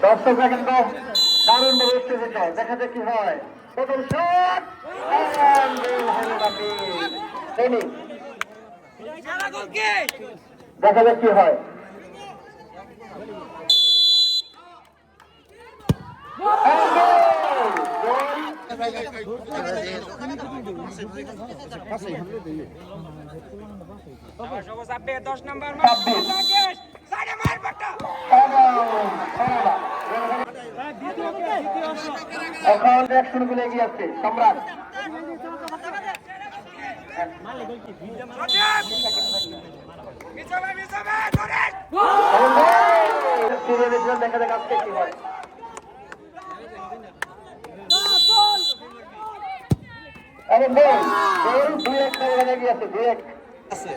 দর্শকরা কিন্তু দারুণ ভাবে উত্তেজিত, দেখা যাক কি হয়। প্রথম শট দেখা যাক কি হয়। এখন অ্যাকশন গুলো এগিয়ে আসছে সম্রাট। দেখা যাক আজকে কি হয়। এবং দুই এক এগিয়ে আছে, 2-1 আছে।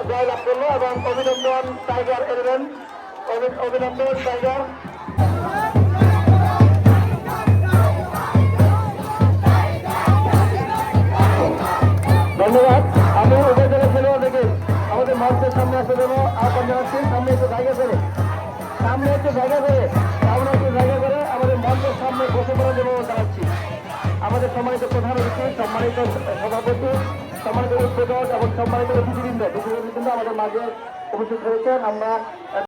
জয় লাভ করলো এবং অভিনন্দন টাইগার এলেভেন, অভিনন্দন টাইগার। ধন্যবাদ। আমি উপজেলা খেলোয়াড়দেরকে আমাদের মঞ্চের সামনে আসতে দেবো আহ্বান জানাচ্ছি। সামনে একটু জায়গা করে আমাদের মঞ্চের সামনে বসে পড়ার জন্য জানাচ্ছি। আমাদের সম্মানিত প্রধান অতিথি, সম্মানিত সভাপতি, সম্মানিত উদ্বোধক এবং সম্মানিত অতিথিবৃন্দ আমাদের মাঝে উপস্থিত হয়েছেন। আমরা